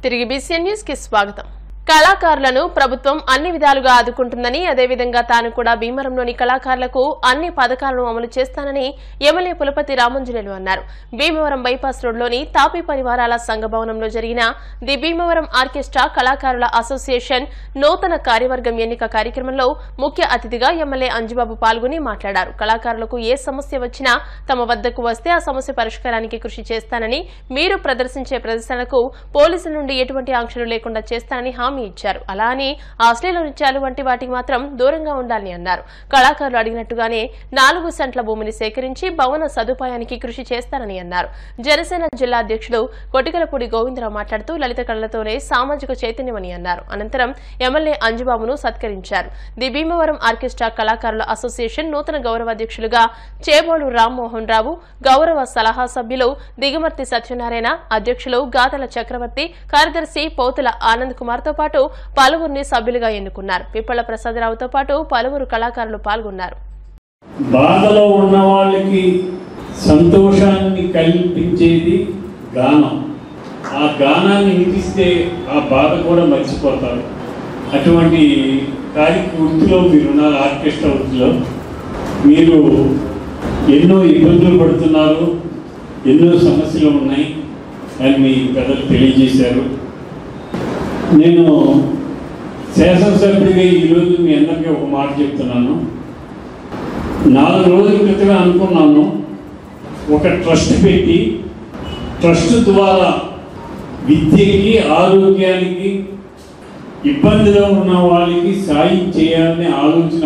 తిరిగి BCN news కి స్వాగతం. కళాకారులను ప్రభుత్వం అన్ని విధాలుగా ఆదుకుంటుందని, అదేవిధంగా తాను కూడా భీమవరంలోని కళాకారులకు అన్ని పథకాలను అమలు చేస్తానని ఎమ్మెల్యే పులపతి రామంజనేయులు అన్నారు. భీమవరం బైపాస్ రోడ్లోని తాపీ పరివారాల సంఘ భవనంలో జరిగిన ది భీమవరం ఆర్కెస్ట్రా కళాకారుల అసోసియేషన్ నూతన కార్యవర్గం ఎన్నిక కార్యక్రమంలో ముఖ్య అతిథిగా ఎమ్మెల్యే అంజుబాబు పాల్గొని మాట్లాడారు. కళాకారులకు ఏ సమస్య వచ్చినా తమ వద్దకు వస్తే ఆ సమస్య పరిష్కారానికి కృషి చేస్తానని, మీరు ప్రదర్శించే ప్రదర్శనలకు పోలీసుల నుండి ఎటువంటి ఆంక్షలు లేకుండా చేస్తానని హామీ ఇచ్చారు. అలా అని అశ్లీల నృత్యాలు వంటి వాటికి మాత్రం దూరంగా ఉండాలని అన్నారు. కళాకారులు అడిగినట్టుగానే 4 సెంట్ల భూమిని సేకరించి భవన సదుపాయానికి కృషి చేస్తారని అన్నారు. జనసేన జిల్లా అధ్యక్షుడు కొటికలపూడి గోవిందరావు మాట్లాడుతూ లలిత కళలతోనే సామాజిక చైతన్యమని అన్నారు. అనంతరం ఎమ్మెల్యే అంజుబాబును సత్కరించారు. ది భీమవరం ఆర్కెస్ట్రా కళాకారుల అసోసియేషన్ నూతన గౌరవాధ్యక్షులుగా చేబోలు రామ్మోహన్ రావు, గౌరవ సలహా సభ్యులు దిగుమర్తి సత్యనారాయణ, అధ్యక్షులు గాతల చక్రవర్తి, కార్యదర్శి పోతుల ఆనంద్ కుమార్ తో పాటు పలువురిని సభ్యులుగా ఎన్నుకున్నారు. పిప్పళ్ల ప్రసాదరావుతో పాటు పలువురు కళాకారులు పాల్గొన్నారు. బాధలో ఉన్న వాళ్ళకి సంతోషాన్ని కల్పించేది గానం. ఆ గానాన్ని వినిపిస్తే ఆ బాధ కూడా మర్చిపోతారు. అటువంటి వృత్తిలో మీరున్నారు. ఆర్కెస్ట్రా వృత్తిలో మీరు ఎన్నో ఇబ్బందులు పడుతున్నారు, ఎన్నో సమస్యలు ఉన్నాయి అని మీ పెద్దలు తెలియజేశారు. నేను శాసనసభ్యుడిగా ఈరోజు మీ అందరికీ ఒక మాట చెప్తున్నాను. 4 రోజుల క్రితమే అనుకున్నాను, ఒక ట్రస్ట్ పెట్టి ట్రస్ట్ ద్వారా విద్యకి, ఆరోగ్యానికి ఇబ్బందిలో ఉన్న వాళ్ళకి సాయం చేయాలనే ఆలోచన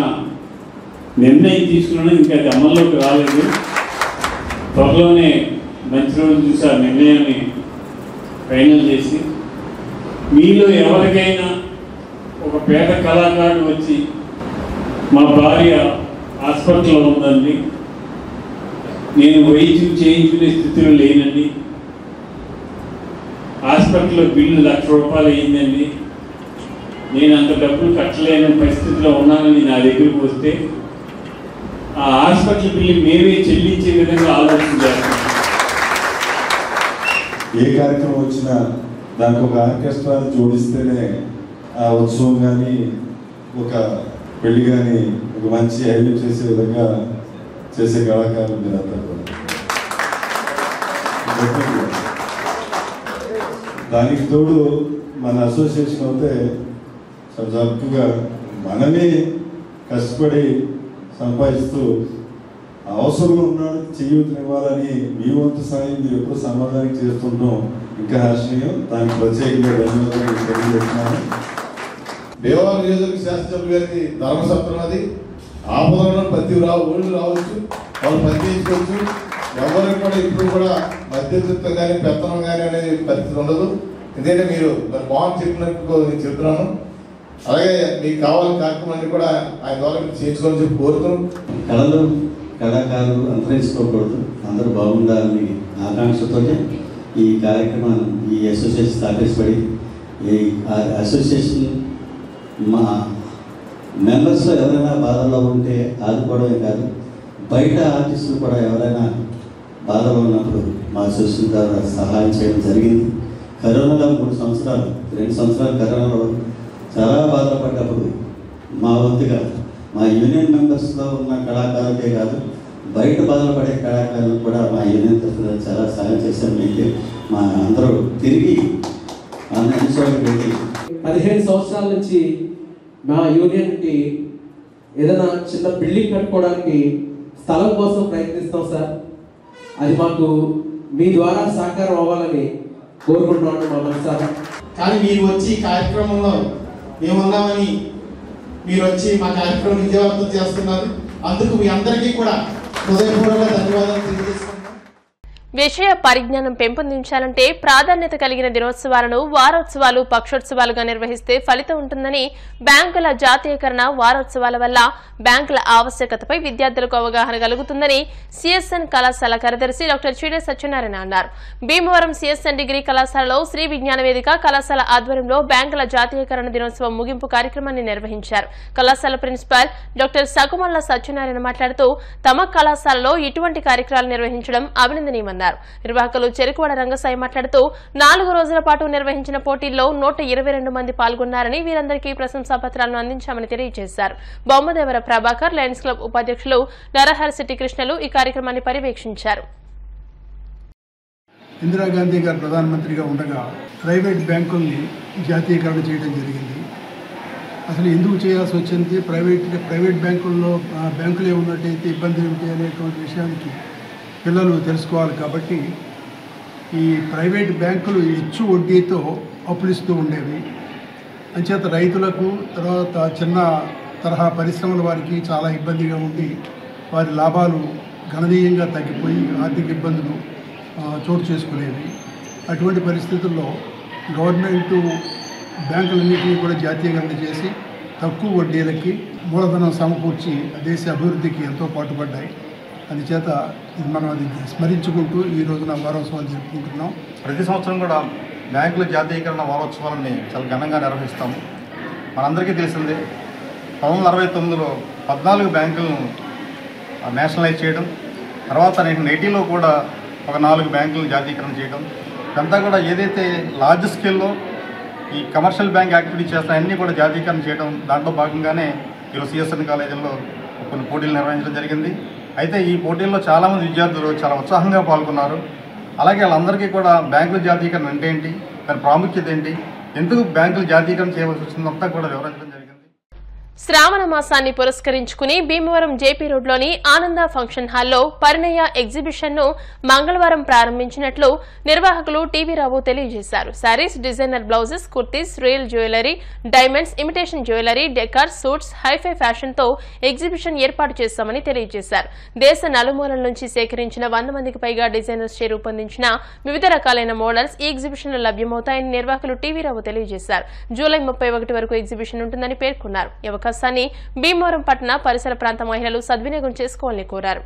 నిర్ణయం తీసుకున్నాను. ఇంకా అది అమల్లోకి రాలేదు. త్వరలోనే మంచి రోజు చూసి ఆ నిర్ణయాన్ని ఫైనల్ చేసి, మీలో ఎవరికైనా ఒక పేద కళాకారుడు వచ్చి మా భార్య హాస్పిటల్లో ఉందండి, నేను వైద్యం చేయించుకునే స్థితిలో లేనండి, హాస్పిటల్లో బిల్లు ₹1,00,000 అయిందండి, నేను అంత డబ్బులు కట్టలేని పరిస్థితిలో ఉన్నానని నా దగ్గరికి వస్తే ఆ హాస్పిటల్ బిల్లు మేమే చెల్లించే విధంగా ఆలోచించారు. ఏ కార్యక్రమం వచ్చినా దానికి ఒక ఆర్కెస్ట్రా జోడిస్తేనే ఆ ఉత్సవం కానీ, ఒక పెళ్లి కానీ ఒక మంచి హైలైట్ చేసే విధంగా చేసే కళాకారులు మీరంతా కూడా. దానికి తోడు మన అసోసియేషన్ అయితే చాలా చక్కగా మనమే కష్టపడి సంపాదిస్తూ అవసరంలో ఉన్నాడు చేయూతనివ్వాలని మీ వంతు సాయం మీరు ఎప్పుడు సమాధానం చేస్తుంటాం. ఇంకా హర్షణీయం. దానికి ప్రత్యేకంగా ధన్యవాదాలు తెలియజేస్తున్నాను. భీమవరం నియోజకవర్గ శాసనసభ్యులు గారికి ధర్మసత్రం అది. ఆపదలో ప్రతి ఊళ్ళు రావచ్చు, వాళ్ళు పనిచేసుకోవచ్చు. ఎవరికి కూడా ఇప్పుడు కూడా మధ్యత్వం కానీ పెత్తనం కానీ అనేది పరిస్థితి ఉండదు. ఎందుకంటే మీరు బాగుంది చెప్పినట్టు నేను చెప్తున్నాను. అలాగే మీకు కావాలని కార్యక్రమాన్ని కూడా ఆయన ద్వారా చేయించుకోవాలని చెప్పి కోరుతున్నాం. కళాకారులు అంతరించుకోకూడదు, అందరూ బాగుండాలని ఆకాంక్షతో ఈ కార్యక్రమాన్ని, ఈ అసోసియేషన్ స్థాపించబడి, ఈ అసోసియేషన్ మా మెంబర్స్లో ఎవరైనా బాధల్లో ఉంటే ఆదుకోవడమే కాదు, బయట ఆర్టిస్టులు కూడా ఎవరైనా బాధలో ఉన్నప్పుడు మా అసోసియేషన్ ద్వారా సహాయం చేయడం జరిగింది. కరోనాలో 2 సంవత్సరాలు కరోనాలో చాలా బాధపడ్డప్పుడు మా వంతుగా మా యూనియన్ మెంబర్స్లో ఉన్న కళాకారులకే కాదు, బయట బాధపడే కళాకారులకు కూడా మా యూనియన్ తరఫున చాలా సహాయం చేశాము. అయితే మా అందరూ తిరిగి అన్ని చోట్ల పెట్టి 15 సంవత్సరాల నుంచి మా యూనియన్కి ఏదైనా చిన్న బిల్డింగ్ కట్టుకోవడానికి స్థలం కోసం ప్రయత్నిస్తాం సార్. అది మాకు మీ ద్వారా సహకారం అవ్వాలని కోరుకుంటున్నాను మా మనసారా. కానీ మీరు వచ్చి కార్యక్రమంలో మేమున్నామని మీరు వచ్చి మా కార్యక్రమం విజయవంతం చేస్తున్నారు. అందుకు మీ అందరికీ కూడా హృదయపూర్వక ధన్యవాదాలు తెలియజేస్తున్నాను. విషయ పరిజ్ఞానం పెంపొందించాలంటే ప్రాధాన్యత కలిగిన దినోత్సవాలను వారోత్సవాలు, పక్షోత్సవాలుగా నిర్వహిస్తే ఫలితం ఉంటుందని, బ్యాంకుల జాతీయకరణ, వారోత్సవాల వల్ల బ్యాంకుల ఆవశ్యకతపై విద్యార్థులకు అవగాహన కలుగుతుందని సిఎస్ఎన్ కళాశాల కార్యదర్శి డాక్టర్ చీడే సత్యనారాయణ అన్నారు. భీమవరం సిఎస్ఎన్ డిగ్రీ కళాశాలలో శ్రీ విజ్ఞాన వేదిక కళాశాల ఆధ్వర్యంలో బ్యాంకుల జాతీయకరణ దినోత్సవం ముగింపు కార్యక్రమాన్ని నిర్వహించారు. కళాశాల ప్రిన్సిపాల్ డాక్టర్ సకుమల్ల సత్యనారాయణ మాట్లాడుతూ తమ కళాశాలలో ఇటువంటి కార్యక్రమాలు నిర్వహించడం అభినందనీయమన్నారు. పేర్కొన్నారు. నిర్వాహకులు చెరుకువాడ రంగసాయి మాట్లాడుతూ 4 రోజుల పాటు నిర్వహించిన పోటీల్లో 122 మంది పాల్గొన్నారని, వీరందరికీ ప్రశంసా పత్రాలను అందించామని తెలియజేశారు. బొమ్మదేవర ప్రభాకర్, లయన్స్ క్లబ్ ఉపాధ్యక్షులు నరహర్ సిటీ కృష్ణలు ఈ కార్యక్రమాన్ని పర్యవేక్షించారు. ఇందిరాగాంధీ గారు ప్రధానమంత్రిగా ఉండగా ప్రైవేట్ బ్యాంకుల్ని జాతీయకరణ చేయడం జరిగింది. అసలు ఎందుకు చేయాల్సి వచ్చింది, ప్రైవేట్ బ్యాంకులే ఉన్నట్టయితే ఇబ్బంది ఏమిటి అనేటువంటి విషయానికి పిల్లలు తెలుసుకోవాలి. కాబట్టి ఈ ప్రైవేట్ బ్యాంకులు హెచ్చు వడ్డీతో అప్పులు ఇస్తూ ఉండేవి. అంచేత రైతులకు, తర్వాత చిన్న తరహా పరిశ్రమల వారికి చాలా ఇబ్బందిగా ఉండి వారి లాభాలు గణనీయంగా తగ్గిపోయి ఆర్థిక ఇబ్బందులు చోటు చేసుకునేవి. అటువంటి పరిస్థితుల్లో గవర్నమెంట్ బ్యాంకులన్నింటినీ కూడా జాతీయకరణ చేసి తక్కువ వడ్డీలకి మూలధనం సమకూర్చి దేశ అభివృద్ధికి ఎంతో పాటుపడ్డాయి. అందుచేత మనం అది స్మరించుకుంటూ ఈ రోజున వారోత్సవాలు జరుపుకుంటున్నాం. ప్రతి సంవత్సరం కూడా బ్యాంకుల జాతీయకరణ వారోత్సవాలని చాలా ఘనంగా నిర్వహిస్తాము. మనందరికీ తెలిసిందే 1969లో 14 బ్యాంకులను నేషనలైజ్ చేయడం, తర్వాత 1980లో కూడా ఒక 4 బ్యాంకులను జాతీయకరణ చేయడం. ఇదంతా కూడా ఏదైతే లార్జ్ స్కేల్లో ఈ కమర్షియల్ బ్యాంక్ యాక్టివిటీ చేస్తాయో అన్నీ కూడా జాతీయకరణ చేయడం. దాంట్లో భాగంగానే ఈరోజు సిఎస్ఎన్ కాలేజీలో కొన్ని పోటీలు నిర్వహించడం జరిగింది. అయితే ఈ పోటీల్లో చాలామంది విద్యార్థులు చాలా ఉత్సాహంగా పాల్గొన్నారు. అలాగే వాళ్ళందరికీ కూడా బ్యాంకుల జాతీయకరణ అంటే ఏంటి, దాని ప్రాముఖ్యత ఏంటి, ఎందుకు బ్యాంకులు జాతీయకరణ చేయవలసి వచ్చిందంతా కూడా వివరించడం జరిగింది. శ్రావణ మాసాన్ని పురస్కరించుకుని భీమవరం జేపీ రోడ్లోని ఆనంద ఫంక్షన్ హాల్లో పరిణయ ఎగ్జిబిషన్ ను మంగళవారం ప్రారంభించినట్లు నిర్వాహకులు టీవీ రావు తెలియజేశారు. Saris, designer blouses, kurtis, real jewellery, diamonds, imitation jewellery, decor, suits, hi fi fashion తో ఎగ్జిబిషన్ ఏర్పాటు చేశామని తెలియజేశారు. దేశ నలుమూలల నుంచి సేకరించిన 100 మందికి పైగా డిజైనర్స్ చే రూపొందించిన వివిధ రకాలైన మోడల్స్ ఈ ఎగ్జిబిషన్ లో లభ్యమవుతాయని నిర్వాహకులు టీవీ రావు తెలియజేశారు. జూలై 31 వరకు ఎగ్జిబిషన్ ఉంటుందని పేర్కొన్నారు. అవకాశాన్ని భీమవరం పట్టణ పరిసర ప్రాంత మహిళలు సద్వినియోగం చేసుకోవాలని కోరారు.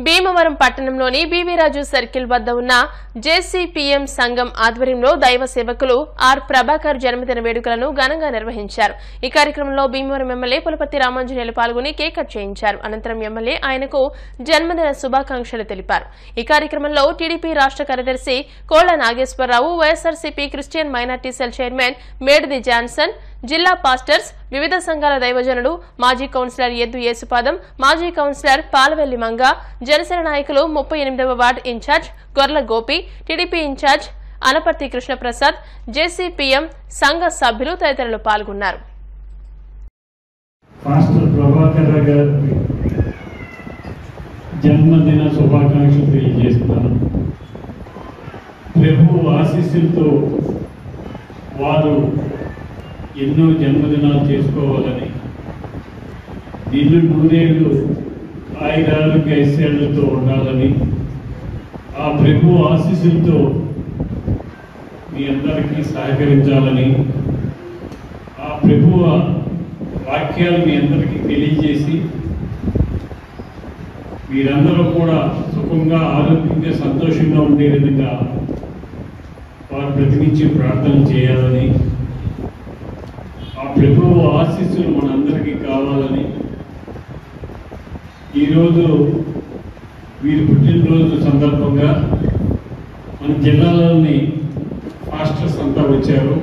భీమవరం పట్టణంలోని బీవీరాజు సర్కిల్ వద్ద ఉన్న జేసీపీఎం సంఘం ఆధ్వర్యంలో దైవ సేవకులు ఆర్ ప్రభాకర్ జన్మదిన వేడుకలను ఘనంగా నిర్వహించారు. ఈ కార్యక్రమంలో భీమవరం ఎమ్మెల్యే పులపతి రామాంజనేయులు పాల్గొని కేక్ కట్ చేయించారు. అనంతరం ఎమ్మెల్యే ఆయనకు జన్మదిన శుభాకాంక్షలు తెలిపారు. ఈ కార్యక్రమంలో టీడీపీ రాష్ట్ర కార్యదర్శి Kolla Nageswara Rao, YSRCP Christian minority cell chairman Medidi Johnson, జిల్లా పాస్టర్స్, వివిధ సంఘాల దైవజనులు, మాజీ కౌన్సిలర్ ఎద్దు యేసుపాదం, మాజీ కౌన్సిలర్ పాలవెల్లి మంగ, జనసేన నాయకులు 38వ ward incharge Gorla Gopi, TDP incharge Anaparthi Krishnaprasad, JCPM సంఘ సభ్యులు తదితరులు పాల్గొన్నారు. పాస్టర్ ప్రభాకర్ గారికి జన్మదిన శుభాకాంక్షలు తెలియజేస్తున్నాను. ప్రభు ఆశీస్సులతో వారు ఎన్నో జన్మదినాలు చేసుకోవాలని, నిన్ను నూరేళ్లు ఆయురారోగ్య ఐశ్వర్యాలతో ఉండాలని, ఆ ప్రభు ఆశీస్సులతో మీ అందరికీ సహకరించాలని, ఆ ప్రభు వాక్యాలు మీ అందరికీ తెలియజేసి మీరందరూ కూడా సుఖంగా, ఆరోగ్యంగా, సంతోషంగా ఉండే విధంగా వారు ప్రతినిత్యం ప్రార్థన చేయాలని, ఆ ప్రభువు ఆశీస్సులు మనందరికీ కావాలని ఈరోజు వీరి పుట్టినరోజు సందర్భంగా మన జిల్లాలోని పాస్టర్స్ అంతా వచ్చారు.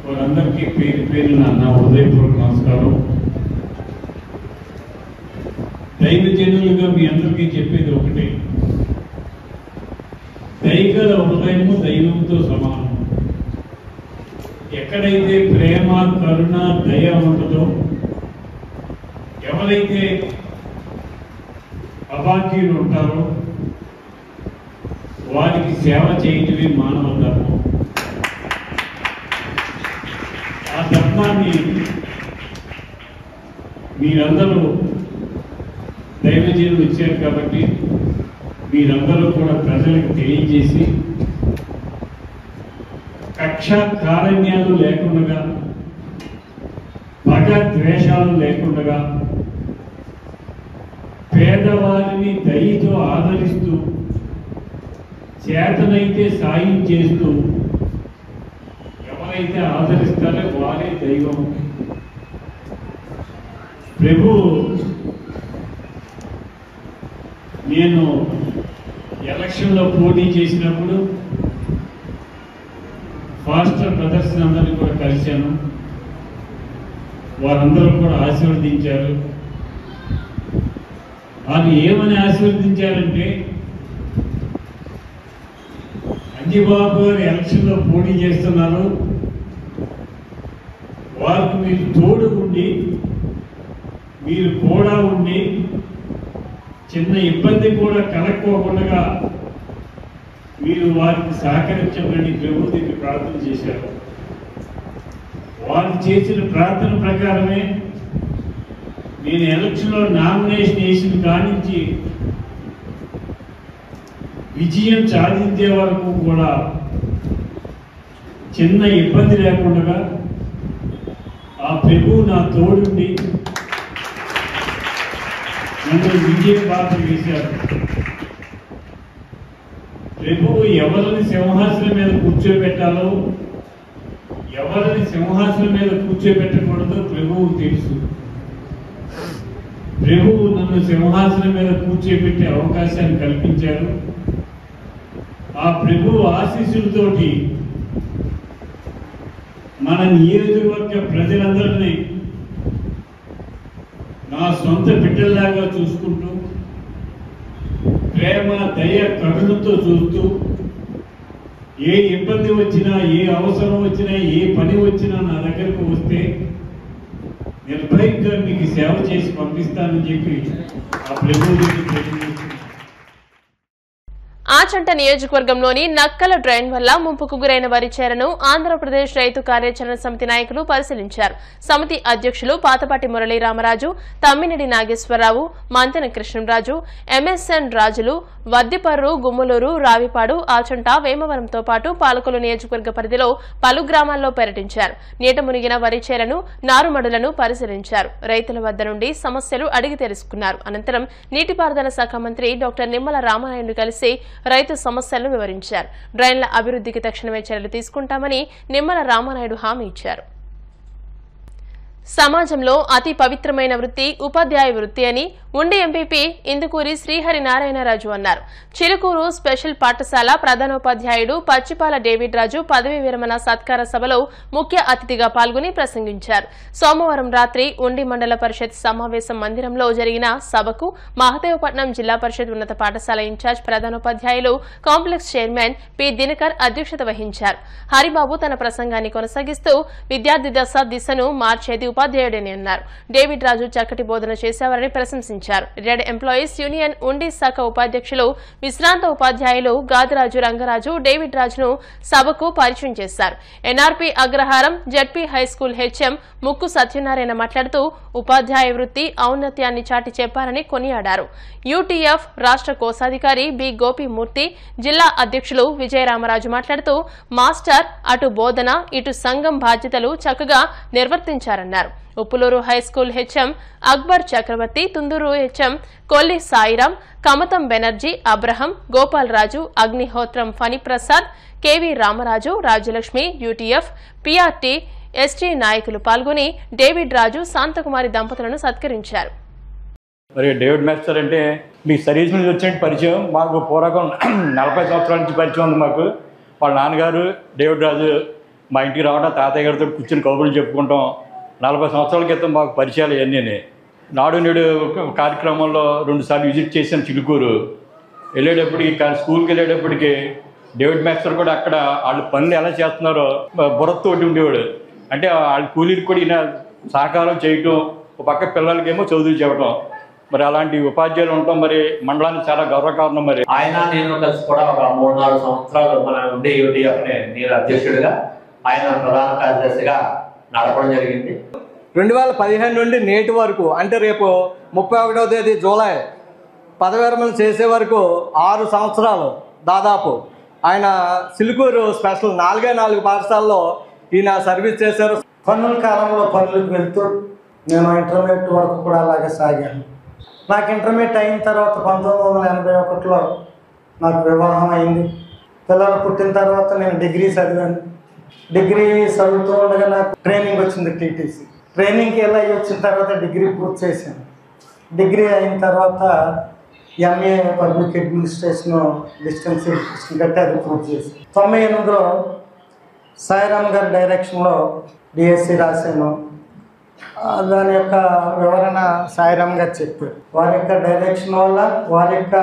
వారందరికీ పేరు పేరున నా హృదయపూర్వక నమస్కారం. దైవజనులుగా మీ అందరికీ చెప్పేది ఒకటే, దైగల హృదయము దైవంతో సమానం. ఎక్కడైతే ప్రేమ, కరుణ, దయ ఉంటుందో, ఎవరైతే అభాగ్యులు ఉంటారో వారికి సేవ చేయటమే మానవ ధర్మం. ఆ ధర్మాన్ని మీరందరూ దైవజనులు ఇచ్చారు కాబట్టి మీరందరూ కూడా ప్రజలకు తెలియజేసి కక్ష కారణ్యాలు లేకుండా, పగ ద్వేషాలు లేకుండా, పేదవారిని దయతో ఆదరిస్తూ, చేతనైతే సాయం చేస్తూ, ఎవరైతే ఆదరిస్తారో వారే దైవం. ప్రభు నేను ఎలక్షన్లో పోటీ చేసినప్పుడు ఫాస్టర్ బ్రదర్స్ అందరినీ కూడా కలిశాను. వారందరూ కూడా ఆశీర్వదించారు. వాళ్ళు ఏమని ఆశీర్వదించారంటే, అంజిబాబు గారు ఎలక్షన్లో పోటీ చేస్తున్నారు, వారికి మీరు తోడు ఉండి, మీరు కూడా ఉండి, చిన్న ఇబ్బంది కూడా కలక్కోకుండా మీరు వారికి సహకరించమని ప్రభు దగ్గర ప్రార్థన చేశారు. వారు చేసిన ప్రార్థన ప్రకారమే నేను ఎలక్షన్లో నామినేషన్ వేసిన కానించి విజయం సాధించే వరకు కూడా చిన్న ఇబ్బంది లేకుండా ఆ ప్రభువు నా తోడుండి నన్ను విజయ పాత్ర వేశారు. ప్రభువు ఎవరిని సింహాసనం మీద కూర్చోబెట్టాలో, ఎవరిని సింహాసనం మీద కూర్చోబెట్టకూడదో ప్రభువు తెలుసు. ప్రభువు నన్ను సింహాసనం మీద కూర్చోబెట్టే అవకాశాన్ని కల్పించారు. ఆ ప్రభువు ఆశీస్సులతోటి మన నియోజకవర్గ ప్రజలందరినీ నా సొంత బిడ్డల్లాగా చూసుకుంటూ, ప్రేమ, దయ, కరుణతో చూస్తూ, ఏ ఇబ్బంది వచ్చినా, ఏ అవసరం వచ్చినా, ఏ పని వచ్చినా నా దగ్గరకు వస్తే నిర్భయంగా మీకు సేవ చేసి పంపిస్తానని చెప్పి ఆ ప్రభువు ఆచంట నియోజకవర్గంలోని నక్కల డ్రైన్ వల్ల ముంపుకు గురైన వరి చేలను ఆంధ్రప్రదేశ్ రైతు కార్యాచరణ సమితి నాయకులు పరిశీలించారు. సమితి అధ్యక్షులు పాతపాటి మురళీ రామరాజు, తమ్మినేని నాగేశ్వరరావు, మంతెన కృష్ణరాజు, ఎంఎస్ఎన్ రాజులు, వద్దిపర్రు, గుమ్మలూరు, రావిపాడు, ఆచంట, వేమవరంతో పాటు పాలకొల్లు నియోజకవర్గ పరిధిలో పలు గ్రామాల్లో పర్యటించారు. నీట మునిగిన వరి చేలను, నారుమడులను పరిశీలించారు. రైతుల వద్ద నుండి సమస్యలు అడిగి తెలుసుకున్నారు. అనంతరం నీటిపారుదల శాఖ మంత్రి డాక్టర్ నిమ్మల రామానాయుడు కలిసి రైతు సమస్యలను వివరించారు. డ్రైన్ల అభివృద్ధికి తక్షణమే చర్యలు తీసుకుంటామని నిమ్మల రామానాయుడు హామీ ఇచ్చారు. సమాజంలో అతి పవిత్రమైన వృత్తి ఉపాధ్యాయ వృత్తి అని ఉండి ఎంపీపీ ఇందుకూరి శ్రీహరి నారాయణరాజు అన్నారు. చిలుకూరు స్పెషల్ పాఠశాల ప్రధానోపాధ్యాయుడు పచ్చిపాల డేవిడ్ రాజు పదవీ విరమణ సత్కార సభలో ముఖ్య అతిథిగా పాల్గొని ప్రసంగించారు. సోమవారం రాత్రి ఉండి మండల పరిషత్ సమావేశం మందిరంలో జరిగిన సభకు మహదేవపట్నం జిల్లా పరిషత్ ఉన్నత పాఠశాల ఇన్ఛార్జ్ ప్రధానోపాధ్యాయులు కాంప్లెక్స్ చైర్మన్ పి దినకర్ అధ్యక్షత వహించారు. హరిబాబు తన ప్రసంగాన్ని కొనసాగిస్తూ విద్యార్థి దిశను మార్చేది ఉపాధ్యాయుడని అన్నారు. డేవిడ్ రాజు చక్కటి బోధన చేశారని ప్రశంసించారు. రిటైర్డ్ ఎంప్లాయీస్ యూనియన్ ఉండి శాఖ ఉపాధ్యక్షులు విశ్రాంత ఉపాధ్యాయులు గాదిరాజు రంగరాజు డేవిడ్ రాజును సభకు పరిచయం చేశారు. ఎన్ఆర్పీ అగ్రహారం జడ్పీ హైస్కూల్ హెచ్ఎం ముక్కు సత్యనారాయణ మాట్లాడుతూ ఉపాధ్యాయ వృత్తి ఔన్నత్యాన్ని చాటి చెప్పారని కొనియాడారు. యూటీఎఫ్ రాష్ట్ర కోశాధికారి బి గోపిమూర్తి, జిల్లా అధ్యక్షులు విజయరామరాజు మాట్లాడుతూ మాస్టర్ అటు బోధన ఇటు సంఘం బాధ్యతలు చక్కగా నిర్వర్తించారన్నారు. Uppuluru high school HM Akbar Chakravarthi, Tunduru HM Kolli Sairam, Kamatham Banerjee, Abraham, Gopal Raju, Agnihotram Phaniprasad, KV Ramaraju, Rajyalakshmi, UTF, PRT, ST నాయకులు పాల్గొని డేవిడ్ రాజు, శాంతకుమారి దంపతులను సత్కరించారు. మరి డేవిడ్ మాస్టర్ అంటే మీ సర్వీస్ నుంచి వచ్చినట్టు పరిచయం మాకు పూర్వకం 40 సంవత్సరాల నుంచి పరిచయం ఉంది. మాకు వాళ్ళ నాన్నగారు డేవిడ్ రాజు మా ఇంటికి రావడం, తాతయ్య గారితో కూర్చొని కబుర్లు చెప్పుకుంటాం. 40 సంవత్సరాల క్రితం మాకు పరిచయాలు ఇవన్నీ. నాడు నేడు కార్యక్రమంలో 2 సార్లు విజిట్ చేశాను చిలుకూరు. వెళ్ళేటప్పటికి స్కూల్కి వెళ్ళేటప్పటికి డేవిడ్ మాస్టర్ కూడా అక్కడ వాళ్ళు పనులు ఎలా చేస్తున్నారో బుర్రతోటి ఉండేవాడు. అంటే వాళ్ళ కూలీకి కూడా ఈయన సహకారం చేయటం, ఒక పక్క పిల్లలకేమో చదువు చెప్పడం. మరి అలాంటి ఉపాధ్యాయులు ఉండటం మరి మండలానికి చాలా గౌరవకారణం. మరి ఆయన నేను కలిసి కూడా ఒక 3-4 సంవత్సరాలు మన ఉండే యూటీఎఫ్ నేను అధ్యక్షుడిగా, ఆయన ప్రధాన కార్యదర్శిగా నడపడం జరిగింది. 2015 నుండి నేటి వరకు, అంటే రేపు 31వ తేదీ జూలై పదవి విరమణ చేసే వరకు 6 సంవత్సరాలు దాదాపు ఆయన సిలుకూరు స్పెషల్ 4 పాఠశాలలో ఈయన సర్వీస్ చేశారు. పన్నుల కాలంలో పనులకు వెళ్తూ నేను ఇంటర్మీడియట్ వరకు కూడా అలాగే సాగాను. నాకు ఇంటర్మీడియట్ అయిన తర్వాత 1981లో నాకు వివాహం అయింది. పిల్లలు పుట్టిన తర్వాత నేను డిగ్రీ చదివాను. డిగ్రీ చదువుతూ ఉండగా నాకు ట్రైనింగ్ వచ్చింది, టీటీసీ ట్రైనింగ్కి వెళ్ళి వచ్చిన తర్వాత డిగ్రీ పూర్తి చేశాను. డిగ్రీ అయిన తర్వాత MA public administration distance education కట్టి అది పూర్తి చేశాను. 98లో సాయిరామ్ గారి డైరెక్షన్లో డిఎస్సి రాశాను. దాని యొక్క వివరణ సాయిరామ్ గారు చెప్పారు. వారి యొక్క డైరెక్షన్ వల్ల, వారి యొక్క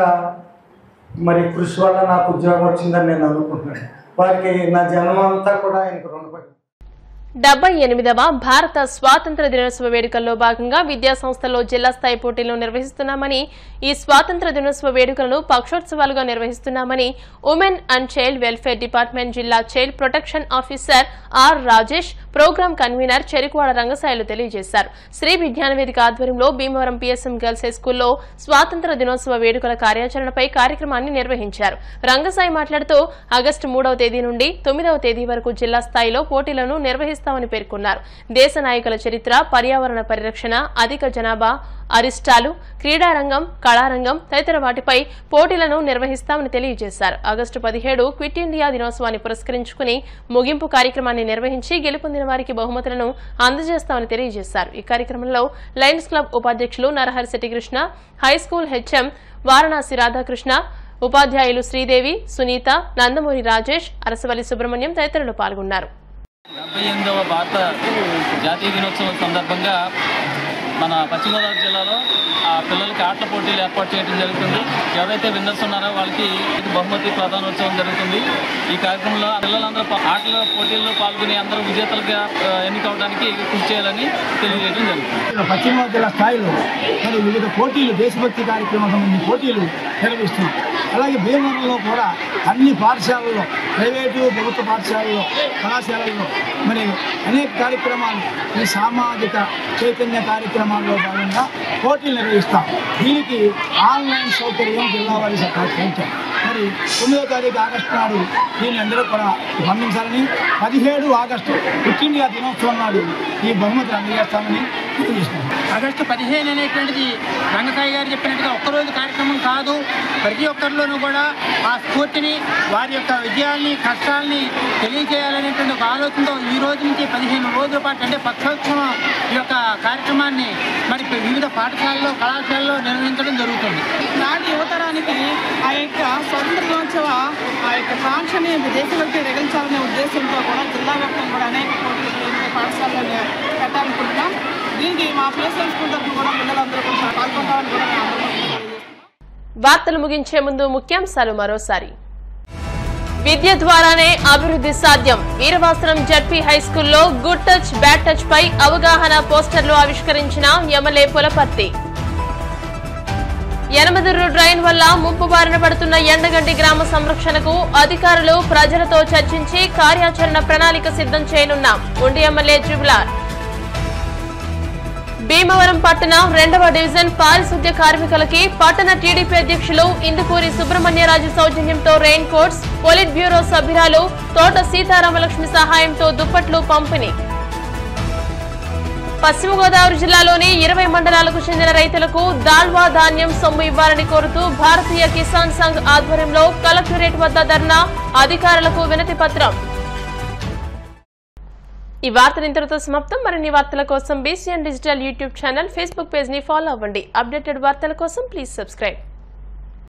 మరి కృషి వల్ల నాకు ఉద్యోగం వచ్చిందని నేను అనుకుంటున్నాను. వారికి నా జన్మ అంతా కూడా ఆయనకు రుణపడి. 78వ భారత స్వాతంత్ర దినోత్సవ వేడుకల్లో భాగంగా విద్యా సంస్థల్లో జిల్లా స్థాయి పోటీలను నిర్వహిస్తున్నామని, ఈ స్వాతంత్ర దినోత్సవ వేడుకలను పక్షోత్సవాలుగా నిర్వహిస్తున్నామని women and child welfare department జిల్లా child protection officer R Rajesh, programme convener Cherukuvada Rangasayilu తెలియజేశారు. శ్రీ విజ్ఞాన వేదిక ఆధ్వర్యంలో భీమవరం పిఎస్ఎం గర్ల్స్ హైస్కూల్లో స్వాతంత్ర దినోత్సవ వేడుకల కార్యాచరణపై కార్యక్రమాన్ని నిర్వహించారు. రంగసాయి మాట్లాడుతూ ఆగస్టు 3వ తేదీ నుండి 9వ తేదీ వరకు జిల్లా స్థాయిలో పోటీలను నిర్వహిస్తామని పేర్కొన్నారు. దేశ నాయకుల చరిత్ర, పర్యావరణ పరిరక్షణ, అధిక జనాభా, అరిష్టాలు, క్రీడారంగం, కళారంగం తదితర వాటిపై పోటీలను నిర్వహిస్తామని తెలియజేశారు. ఆగస్టు 17 క్విట్ ఇండియా దినోత్సవాన్ని పురస్కరించుకుని ముగింపు కార్యక్రమాన్ని నిర్వహించి గెలుపొందిన వారికి బహుమతులను అందజేస్తామని తెలియజేశారు. ఈ కార్యక్రమంలో లయన్స్ క్లబ్ ఉపాధ్యక్షులు నరహరిశెట్టి కృష్ణ, హైస్కూల్ హెచ్ఎం వారణాసి రాధాకృష్ణ, ఉపాధ్యాయులు శ్రీదేవి, సునీత, నందమూరి రాజేష్, అరసవల్లి సుబ్రహ్మణ్యం తదితరులు పాల్గొన్నారు. 78వ భారత జాతీయ దినోత్సవం సందర్భంగా మన పశ్చిమ గోదావరి జిల్లాలో పిల్లలకి ఆటల పోటీలు ఏర్పాటు చేయడం జరుగుతుంది. ఎవరైతే విన్నర్స్ ఉన్నారో వాళ్ళకి బహుమతి ప్రధానోత్సవం జరుగుతుంది. ఈ కార్యక్రమంలో పిల్లలందరూ ఆటల పోటీల్లో పాల్గొని అందరూ విజేతలుగా ఎన్నికవడానికి కృషి చేయాలని తెలియజేయడం జరుగుతుంది. పశ్చిమ గోదావరి జిల్లా స్థాయిలో మరి వివిధ పోటీలు, దేశభక్తి కార్యక్రమం సంబంధించిన పోటీలు నిర్వహిస్తున్నాం. అలాగే భీమవరంలో కూడా అన్ని పాఠశాలల్లో, ప్రైవేటు ప్రభుత్వ పాఠశాలల్లో, కళాశాలల్లో మరి అనేక కార్యక్రమాలు, ఈ సామాజిక చైతన్య కార్యక్రమాల్లో భాగంగా పోటీలు నిర్వహిస్తాం. దీనికి ఆన్లైన్ సౌకర్యం జిల్లా వారి సహకరించాం. మరి 9వ తారీఖు ఆగస్టు నాడు దీన్ని అందరూ కూడా పంపించాలని, 17 ఆగస్టు క్విట్ ఇండియా దినోత్సవం నాడు ఈ బహుమతులు అందజేస్తామని తెలియజేస్తున్నాం. ఆగస్టు 15 అనేటువంటిది రంగసాయి గారు చెప్పినట్టుగా ఒక్కరోజు కార్యక్రమం కాదు. ప్రతి ఒక్కరిలోనూ కూడా ఆ స్ఫూర్తిని, వారి యొక్క విజయాల్ని, కష్టాలని తెలియజేయాలనేటువంటి ఒక ఆలోచనతో ఈ రోజు నుంచి 15 రోజుల పాటు, అంటే పక్షోత్సవం ఈ యొక్క కార్యక్రమాన్ని మరి వివిధ పాఠశాలలో, కళాశాలలో నిర్వహించడం జరుగుతుంది. నాటి యువతరానికి ఆ యొక్క స్వాతంత్ర దినోత్సవ ఆ యొక్క కాంక్షని దేశభక్తి రగిలించాలనే ఉద్దేశంతో కూడా జిల్లా వ్యాప్తంగా కూడా అనేక పోటీలు పాఠశాలలో పెట్టాలనుకుంటున్నాం. దీనికి మా పిఎస్ఎం స్కూల్ తరఫున కూడా పిల్లలందరూ కూడా పాల్గొంటామని కూడా వార్తలు ముగించే ముందు ముఖ్యాంశాలు మరోసారి. విద్య ద్వారానే అభివృద్ధి సాధ్యం. వీరవాసరం జడ్పీ హైస్కూల్లో గుడ్ టచ్, బ్యాడ్ టచ్ పై అవగాహన పోస్టర్లు ఆవిష్కరించిన ఎమ్మెల్యే పులపర్తి. యనమదుర్రు డ్రైన్ వల్ల ముప్పు బారిన పడుతున్న ఎండగంటి గ్రామ సంరక్షణకు అధికారులు, ప్రజలతో చర్చించి కార్యాచరణ ప్రణాళిక సిద్ధం చేయనున్నాం. ఉండి ఎమ్మెల్యే జుబిలార్. భీమవరం పట్టణ 2వ డివిజన్ పారిశుద్ధ్య కార్మికులకి పట్టణ టీడీపీ అధ్యక్షులు ఇందుకూరి సుబ్రహ్మణ్యరాజు సౌజన్యంతో రెయిన్ కోట్స్, పొలిట్ బ్యూరో సభ్యురాలు తోట సీతారామలక్ష్మి సహాయంతో దుప్పట్లు పంపిణీ. పశ్చిమ గోదావరి జిల్లాలోని 20 మండలాలకు చెందిన రైతులకు దాల్వా ధాన్యం సొమ్ము ఇవ్వాలని కోరుతూ భారతీయ కిసాన్ సంఘ్ ఆధ్వర్యంలో కలెక్టరేట్ వద్ద ధర్నా, అధికారులకు వినతి పత్రం. ఈ వార్తలు ఇంతటితో సమాప్తం. మరిన్ని వార్తల కోసం BCN digital YouTube channel, Facebook page ని ఫాలో అవ్వండి. అప్డేటెడ్ వార్తల కోసం ప్లీజ్ సబ్స్క్రైబ్.